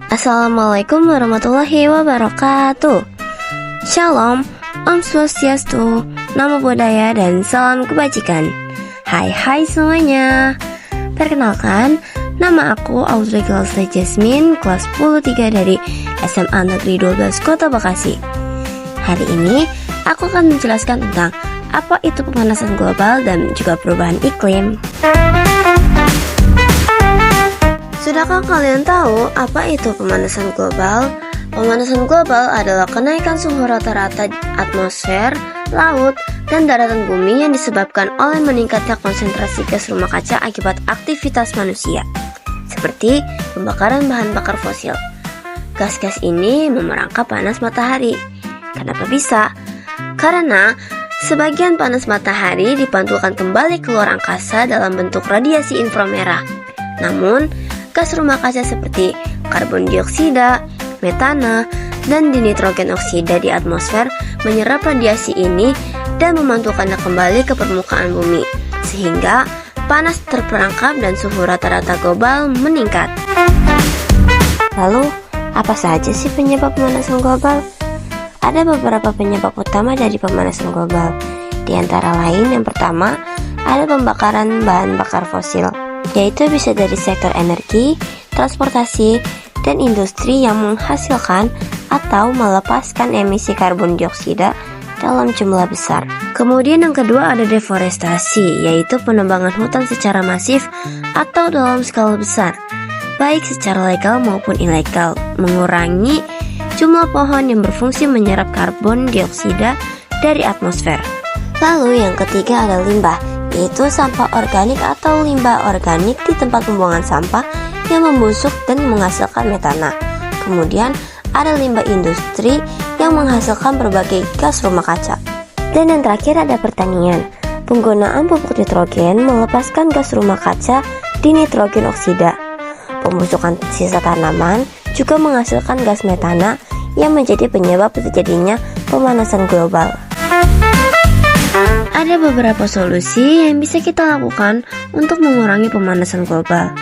Assalamualaikum warahmatullahi wabarakatuh. Shalom, Om Swastiastu, Namo Buddhaya, dan salam kebajikan. Hai semuanya. Perkenalkan, nama aku Audrey Glassley Jasmine, kelas 10-3 dari SMA Negeri 12 Kota Bekasi. Hari ini, aku akan menjelaskan tentang apa itu pemanasan global dan juga perubahan iklim. Sudahkah kalian tahu apa itu pemanasan global? Pemanasan global adalah kenaikan suhu rata-rata atmosfer, laut, dan daratan bumi yang disebabkan oleh meningkatnya konsentrasi gas rumah kaca akibat aktivitas manusia, seperti pembakaran bahan bakar fosil. Gas-gas ini memerangkap panas matahari. Kenapa bisa? Karena sebagian panas matahari dipantulkan kembali keluar angkasa dalam bentuk radiasi inframerah. Namun, gas rumah kaca seperti karbon dioksida, metana, dan dinitrogen oksida di atmosfer menyerap radiasi ini dan memantulkannya kembali ke permukaan bumi, sehingga panas terperangkap dan suhu rata-rata global meningkat. Lalu, apa saja sih penyebab pemanasan global? Ada beberapa penyebab utama dari pemanasan global. Di antara lain, yang pertama, ada pembakaran bahan bakar fosil, yaitu bisa dari sektor energi, transportasi, dan industri yang menghasilkan atau melepaskan emisi karbon dioksida dalam jumlah besar. Kemudian yang kedua ada deforestasi, yaitu penebangan hutan secara masif atau dalam skala besar, baik secara legal maupun ilegal, mengurangi jumlah pohon yang berfungsi menyerap karbon dioksida dari atmosfer. Lalu yang ketiga ada limbah, yaitu sampah organik atau limbah organik di tempat pembuangan sampah yang membusuk dan menghasilkan metana. Kemudian ada limbah industri yang menghasilkan berbagai gas rumah kaca. Dan yang terakhir ada pertanian. Penggunaan pupuk nitrogen melepaskan gas rumah kaca dinitrogen oksida. Pembusukan sisa tanaman juga menghasilkan gas metana yang menjadi penyebab terjadinya pemanasan global. Ada beberapa solusi yang bisa kita lakukan untuk mengurangi pemanasan global.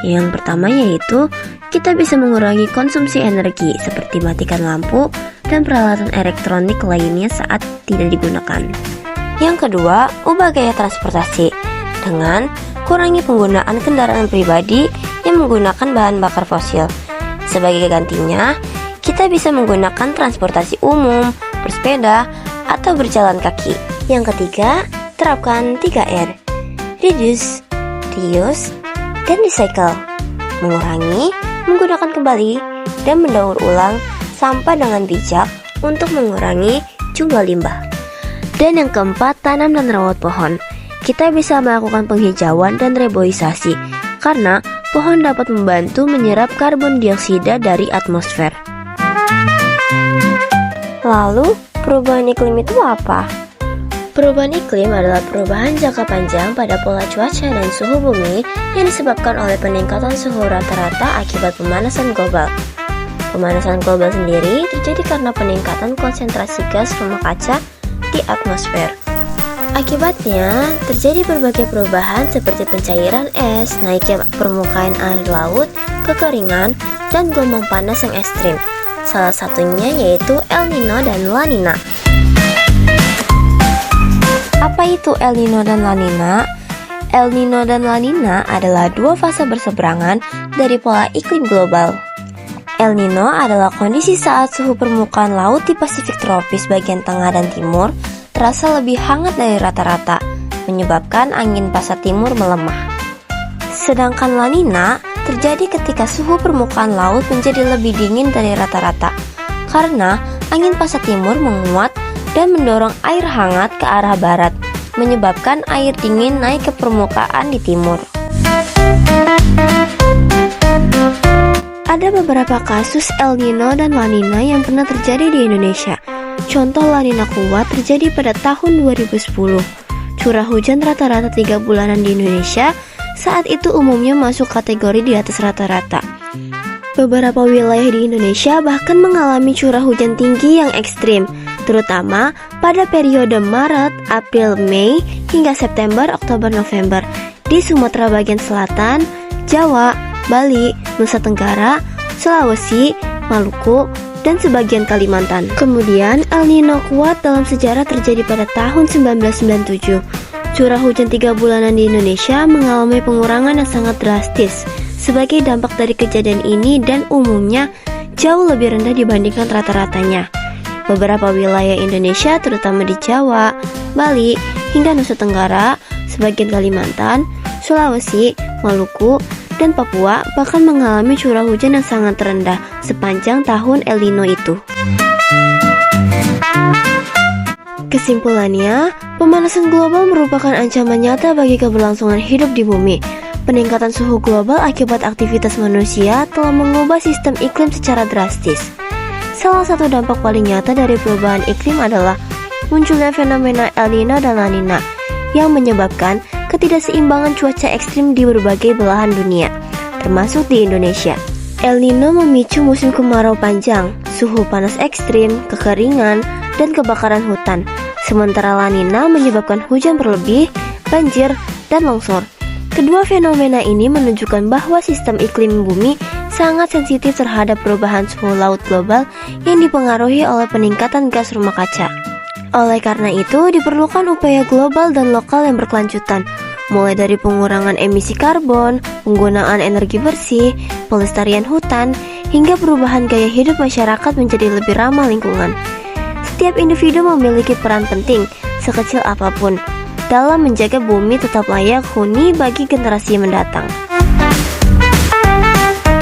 Yang pertama yaitu kita bisa mengurangi konsumsi energi seperti matikan lampu dan peralatan elektronik lainnya saat tidak digunakan. Yang kedua, ubah gaya transportasi dengan kurangi penggunaan kendaraan pribadi yang menggunakan bahan bakar fosil. Sebagai gantinya, kita bisa menggunakan transportasi umum, bersepeda, atau berjalan kaki. Yang ketiga, terapkan 3R, reduce, reuse, dan recycle. Mengurangi, menggunakan kembali, dan mendaur ulang sampah dengan bijak untuk mengurangi jumlah limbah. Dan yang keempat, tanam dan rawat pohon. Kita bisa melakukan penghijauan dan reboisasi, karena pohon dapat membantu menyerap karbon dioksida dari atmosfer. Lalu, perubahan iklim itu apa? Perubahan iklim adalah perubahan jangka panjang pada pola cuaca dan suhu bumi yang disebabkan oleh peningkatan suhu rata-rata akibat pemanasan global. Pemanasan global sendiri terjadi karena peningkatan konsentrasi gas rumah kaca di atmosfer. Akibatnya, terjadi berbagai perubahan seperti pencairan es, naiknya permukaan air laut, kekeringan, dan gelombang panas yang ekstrim. Salah satunya yaitu El Nino dan La Nina. Apa itu El Nino dan La Nina? El Nino dan La Nina adalah dua fase berseberangan dari pola iklim global. El Nino adalah kondisi saat suhu permukaan laut di Pasifik tropis bagian tengah dan timur terasa lebih hangat dari rata-rata, menyebabkan angin pasat timur melemah. Sedangkan La Nina terjadi ketika suhu permukaan laut menjadi lebih dingin dari rata-rata, karena angin pasat timur menguat dan mendorong air hangat ke arah barat, menyebabkan air dingin naik ke permukaan di timur. Ada beberapa kasus El Nino dan La Nina yang pernah terjadi di Indonesia. Contoh La Nina kuat terjadi pada tahun 2010. Curah hujan rata-rata 3 bulanan di Indonesia saat itu umumnya masuk kategori di atas rata-rata. Beberapa wilayah di Indonesia bahkan mengalami curah hujan tinggi yang ekstrim. terutama pada periode Maret, April, Mei, hingga September, Oktober, November di Sumatera bagian selatan, Jawa, Bali, Nusa Tenggara, Sulawesi, Maluku, dan sebagian Kalimantan. Kemudian El Nino kuat dalam sejarah terjadi pada tahun 1997. Curah hujan 3 bulanan di Indonesia mengalami pengurangan yang sangat drastis. Sebagai dampak dari kejadian ini dan umumnya jauh lebih rendah dibandingkan rata-ratanya. Beberapa wilayah Indonesia terutama di Jawa, Bali, hingga Nusa Tenggara, sebagian Kalimantan, Sulawesi, Maluku, dan Papua bahkan mengalami curah hujan yang sangat rendah sepanjang tahun El Nino itu. Kesimpulannya, pemanasan global merupakan ancaman nyata bagi keberlangsungan hidup di bumi. Peningkatan suhu global akibat aktivitas manusia telah mengubah sistem iklim secara drastis. Salah satu dampak paling nyata dari perubahan iklim adalah munculnya fenomena El Nino dan La Nina yang menyebabkan ketidakseimbangan cuaca ekstrim di berbagai belahan dunia, termasuk di Indonesia. El Nino memicu musim kemarau panjang, suhu panas ekstrim, kekeringan, dan kebakaran hutan. Sementara La Nina menyebabkan hujan berlebih, banjir, dan longsor. Kedua fenomena ini menunjukkan bahwa sistem iklim bumi sangat sensitif terhadap perubahan suhu laut global yang dipengaruhi oleh peningkatan gas rumah kaca. Oleh karena itu, diperlukan upaya global dan lokal yang berkelanjutan, mulai dari pengurangan emisi karbon, penggunaan energi bersih, pelestarian hutan, hingga perubahan gaya hidup masyarakat menjadi lebih ramah lingkungan. Setiap individu memiliki peran penting, sekecil apapun, dalam menjaga bumi tetap layak huni bagi generasi mendatang.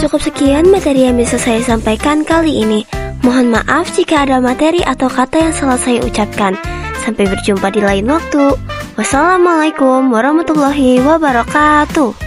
Cukup sekian materi yang bisa saya sampaikan kali ini. Mohon maaf jika ada materi atau kata yang salah saya ucapkan. Sampai berjumpa di lain waktu. Wassalamualaikum warahmatullahi wabarakatuh.